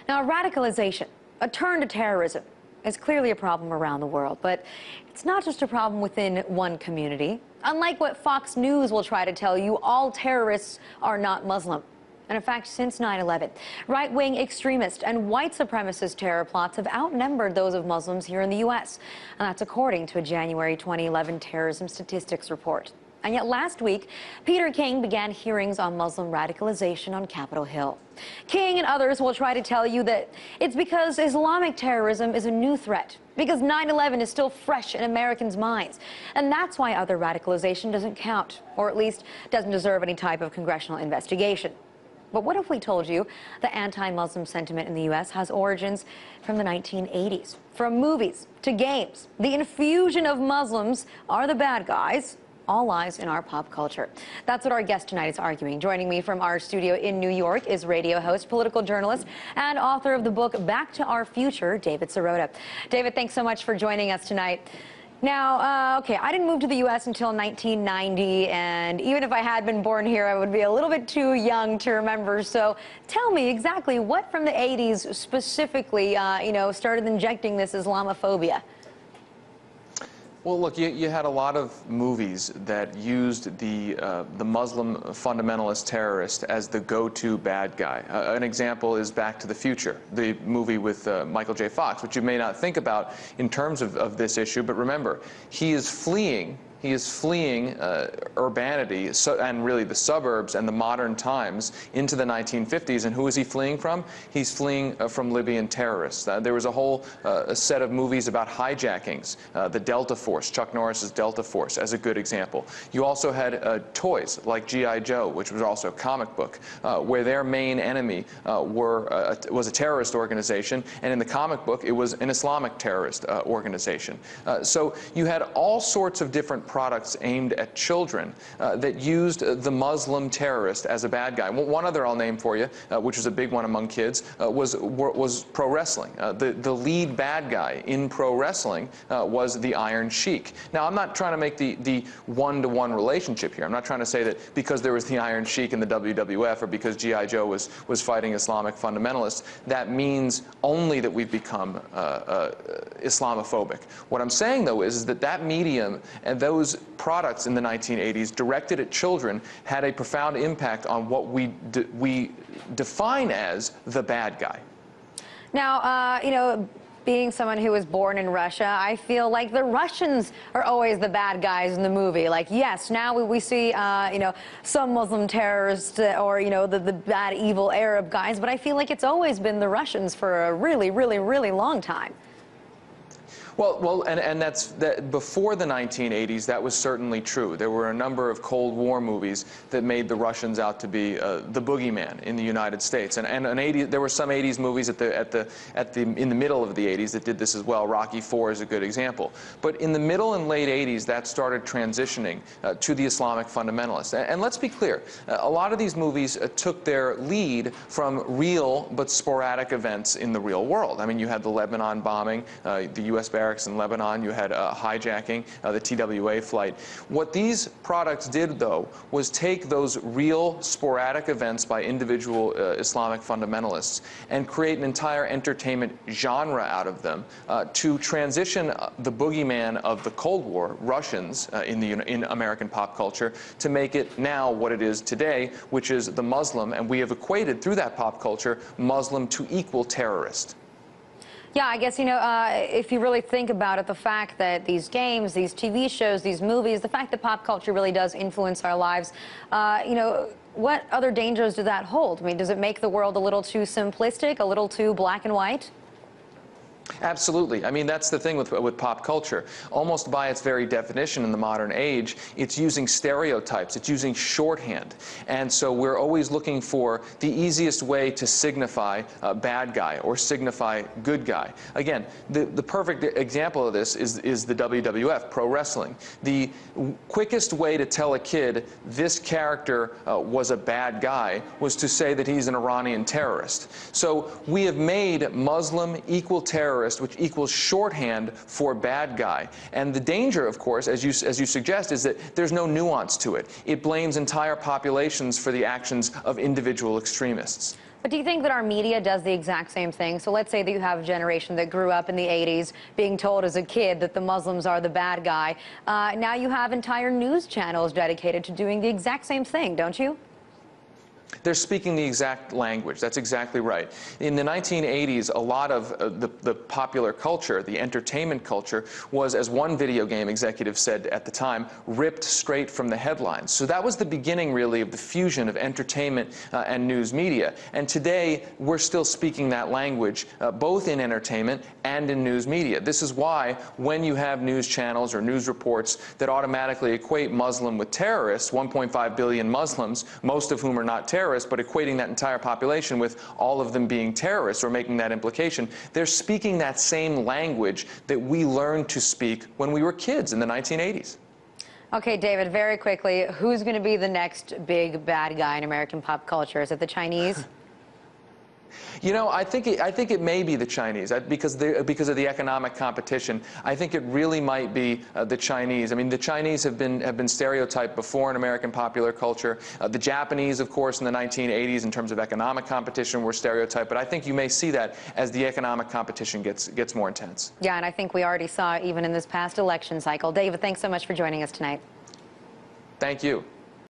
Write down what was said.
Now, radicalization, a turn to terrorism, is clearly a problem around the world, but it's not just a problem within one community. Unlike what Fox News will try to tell you, all terrorists are not Muslim. And in fact, since 9/11, right-wing extremist and white supremacist terror plots have outnumbered those of Muslims here in the U.S. And that's according to a January 2011 terrorism statistics report. And yet last week, Peter King began hearings on Muslim radicalization on Capitol Hill. King and others will try to tell you that it's because Islamic terrorism is a new threat, because 9/11 is still fresh in Americans' minds. And that's why other radicalization doesn't count, or at least doesn't deserve any type of congressional investigation. But what if we told you the anti-Muslim sentiment in the U.S. has origins from the 1980s? From movies to games, the infusion of Muslims are the bad guys. All lies in our pop culture. That's what our guest tonight is arguing. Joining me from our studio in New York is radio host, political journalist, and author of the book Back to Our Future, David Sirota. David, thanks so much for joining us tonight. Now, okay, I didn't move to the U.S. until 1990, and even if I had been born here, I would be a little bit too young to remember. So tell me exactly what from the 80s specifically, started injecting this Islamophobia? Well, look, you had a lot of movies that used the Muslim fundamentalist terrorist as the go-to bad guy. An example is Back to the Future, the movie with Michael J. Fox, which you may not think about in terms of this issue, but remember, he is fleeing urbanity and really the suburbs and the modern times into the 1950s. And who is he fleeing from? He's fleeing from Libyan terrorists. There was a whole set of movies about hijackings. The Delta Force, Chuck Norris's Delta Force, as a good example. You also had toys like G.I. Joe, which was also a comic book, where their main enemy was a terrorist organization, and in the comic book it was an Islamic terrorist organization. So you had all sorts of different products aimed at children that used the Muslim terrorist as a bad guy. One other I'll name for you, which was a big one among kids, was pro wrestling. The lead bad guy in pro wrestling was the Iron Sheik. Now, I'm not trying to make the one-to-one relationship here. I'm not trying to say that because there was the Iron Sheik in the WWF or because G.I. Joe was fighting Islamic fundamentalists, that means only that we've become Islamophobic. What I'm saying, though, is that that medium and those products in the 1980s directed at children had a profound impact on what we define as the bad guy. Now, being someone who was born in Russia, I feel like the Russians are always the bad guys in the movie. Like, yes, now we see, some Muslim terrorists or, the bad, evil Arab guys, but I feel like it's always been the Russians for a really, really, really long time. Well, and that before the 1980s, that was certainly true. There were a number of Cold War movies that made the Russians out to be the boogeyman in the United States, and there were some 80s movies in the middle of the 80s that did this as well. Rocky IV is a good example. But in the middle and late 80s, that started transitioning to the Islamic fundamentalists. And let's be clear, a lot of these movies took their lead from real but sporadic events in the real world. I mean, you had the Lebanon bombing, the U.S. barracks in Lebanon, you had hijacking, the TWA flight. What these products did, though, was take those real sporadic events by individual Islamic fundamentalists and create an entire entertainment genre out of them to transition the boogeyman of the Cold War, Russians, in American pop culture, to make it now what it is today, which is the Muslim, and we have equated through that pop culture Muslim to equal terrorist. Yeah, I guess, if you really think about it, the fact that these games, these TV shows, these movies, the fact that pop culture really does influence our lives, what other dangers do that hold? I mean, does it make the world a little too simplistic, a little too black and white? Absolutely. I mean, that's the thing with pop culture. Almost by its very definition in the modern age, it's using stereotypes. It's using shorthand. And so we're always looking for the easiest way to signify bad guy or signify good guy. Again, the perfect example of this is the WWF, pro wrestling. The quickest way to tell a kid this character was a bad guy was to say that he's an Iranian terrorist. So we have made Muslim equal terrorist, which equals shorthand for bad guy. And the danger, of course, as you suggest, is that there's no nuance to it. It blames entire populations for the actions of individual extremists. But do you think that our media does the exact same thing? So let's say that you have a generation that grew up in the 80s being told as a kid that the Muslims are the bad guy. Now you have entire news channels dedicated to doing the exact same thing, don't you? They're speaking the exact language. That's exactly right. In the 1980s, a lot of the popular culture, the entertainment culture, was, as one video game executive said at the time, ripped straight from the headlines. So that was the beginning, really, of the fusion of entertainment and news media. And today, we're still speaking that language, both in entertainment and in news media. This is why, when you have news channels or news reports that automatically equate Muslim with terrorists, 1.5 billion Muslims, most of whom are not terrorists, but equating that entire population with all of them being terrorists or making that implication, they're speaking that same language that we learned to speak when we were kids in the 1980s. Okay, David, very quickly, who's going to be the next big bad guy in American pop culture? Is it the Chinese? You know, I think it may be the Chinese because of the economic competition. I think it really might be the Chinese. I mean, the Chinese have been stereotyped before in American popular culture. The Japanese, of course, in the 1980s, in terms of economic competition, were stereotyped. But I think you may see that as the economic competition gets more intense. Yeah, and I think we already saw it even in this past election cycle. David, thanks so much for joining us tonight. Thank you.